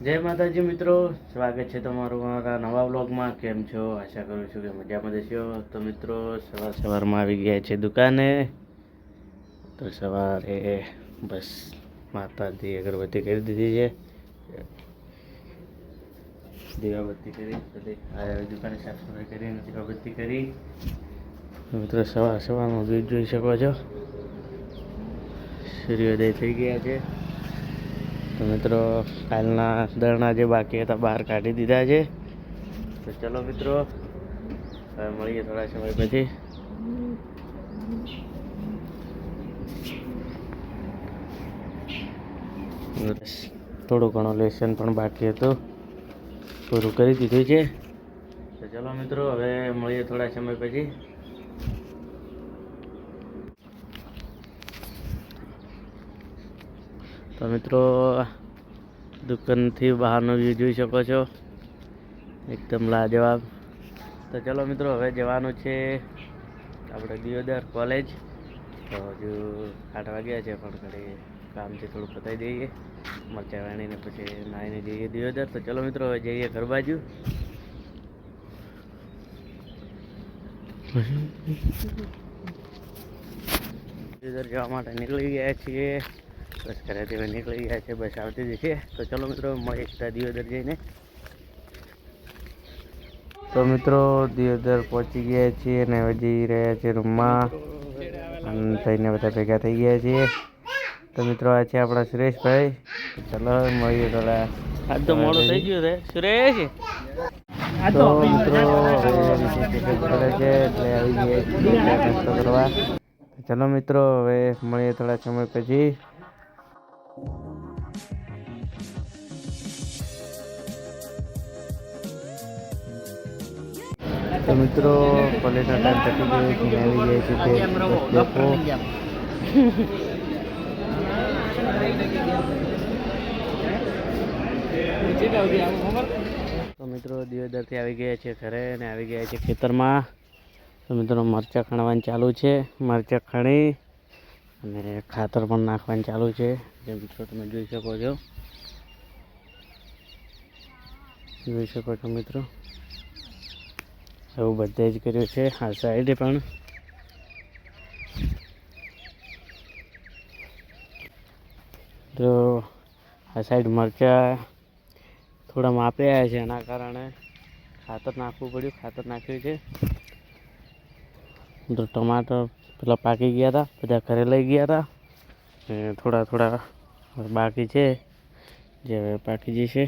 જય માતાજી મિત્રો, સ્વાગત છે તમારું મારા નવા વ્લોગમાં. કેમ છો? આશા કરું છું કે મજામાં જશો. તો મિત્રો સવારમાં આવી ગયા છે દુકાને. તો સવારે બસ માતાજી અગરબત્તી કરી દીધી છે, દીવાબત્તી કરી બધી આવી દુકાને સાફ સફાઈ કરીને દીવાબત્તી કરી. મિત્રો સવારમાં વ્યૂ જોઈ શકો છો, સૂર્યોદય થઈ ગયા છે. તો મિત્રો કાલના દળના જે બાકી હતા બહાર કાઢી દીધા છે. તો ચલો મિત્રો હવે મળીએ થોડા સમય પછી. થોડું ઘણું લેસન પણ બાકી હતું, પૂરું કરી દીધું છે. તો ચલો મિત્રો હવે મળીએ થોડા સમય પછી. તો મિત્રો દુકાનથી બહારનો વ્યૂ જોઈ શકો છો, એકદમ લાજવાબ. તો ચલો મિત્રો હવે જવાનું છે આપણે દિયોદર કોલેજ. તો હજુ 8 વાગ્યા છે, પણ ઘડી કામથી થોડું પતાવી દઈએ, મરચાં વાણીને પછી નાહીને જઈએ દિયોદર. તો ચલો મિત્રો હવે જઈએ ઘર બાજુ. દિયોદર જવા માટે નીકળી ગયા છીએ. બસ ઘરેથી હવે નીકળી ગયા છે, બસ આવતી જ છે. તો ચલો મિત્રો મળીએ સીધા દિયોદર જઈને. તો મિત્રો દિયોદર પહોંચી ગયા છીએ અને હવે જઈ રહ્યા છીએ રૂમમાં, અને થઈને બધા ભેગા થઈ ગયા છીએ. તો મિત્રો આ છે આપણા સુરેશભાઈ. તો ચલો મળીએ થોડા. આજ તો મોડું થઈ ગયું છે સુરેશ. તો મિત્રો કરે છે એટલે આવી ગયા નાસ્તો કરવા. ચલો મિત્રો હવે મળીએ થોડા સમય પછી. તો મિત્રો કોલેજનો ટાઈમ પતી ગયો છે, આવી ગયા છે તે લોકો. તો મિત્રો દિયોદરથી આવી ગયા છે ઘરે અને આવી ગયા છે ખેતરમાં. તો મિત્રો મરચાં ખણવાનું ચાલુ છે, મરચાં ખણી અને ખાતર પણ નાખવાનું ચાલુ છે, જે મિત્રો તમે જોઈ શકો છો મિત્રો. એવું બધે જ કર્યું છે. આ સાઈડે પણ તો આ સાઈડ મરચાં થોડા માપે આવ્યા છે, એના કારણે ખાતર નાખવું પડ્યું, ખાતર નાખ્યું છે. તો ટમાટર પેલા પાકી ગયા હતા, બધા ઘરે લઈ ગયા હતા, થોડા બાકી છે જે હવે પાકી જશે.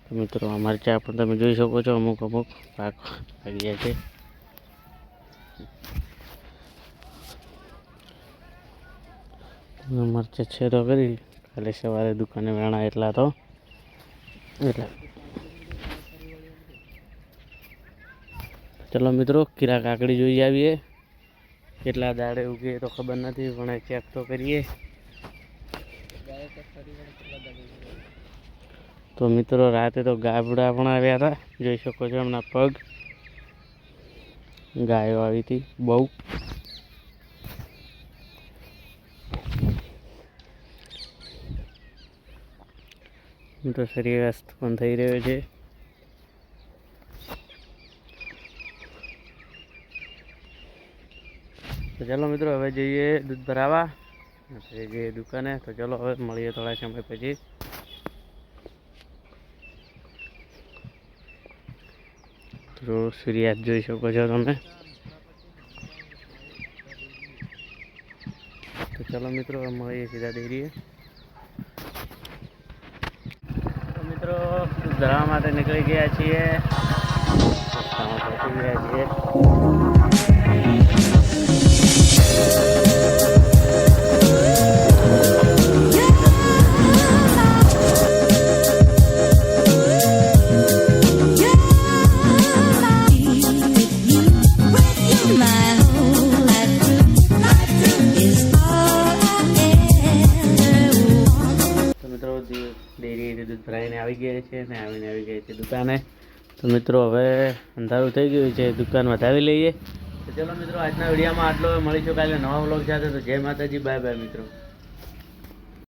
તો મિત્રો આ મરચાં પણ તમે જોઈ શકો છો, અમુક પાકી ગયા છે. મરચાં છે તો કરી કાલે સવારે દુકાને વેણા એટલા તો ચલો મિત્રો કીરા કાકડી જોઈ આવીએ. કેટલા દાડે ઉગે તો ખબર નથી, પણ ચેક તો કરીએ. તો મિત્રો રાતે તો ગાબડા પણ આવ્યા હતા, જોઈ શકો છો એમના પગ. ગાયો આવી હતી બહુ. તો સૂર્યાસ્ત પણ થઈ રહ્યો છે. તો ચાલો મિત્રો હવે જઈએ દૂધ ભરાવા, જઈએ દુકાને. તો ચલો હવે મળીએ થોડા સમય પછી. તો સૂર્યાસ્ત જોઈ શકો છો તમે. તો ચલો મિત્રો મળીએ સીધા ડેરીએ. તો મિત્રો દૂધ ભરાવા માટે નીકળી ગયા છીએ, પહોંચી ગયા છીએ. ડેરીથી દૂધ ભરાઈને આવી ગયા છે ને આવી ગયા છે દુકાને. તો મિત્રો હવે અંધારું થઈ ગયું છે, દુકાન વધાવી લઈએ. તો ચલો મિત્રો આજના વિડીયોમાં આટલો. મળીશું કાલે નવા વ્લોગ સાથે. તો જય માતાજી, બાય બાય મિત્રો.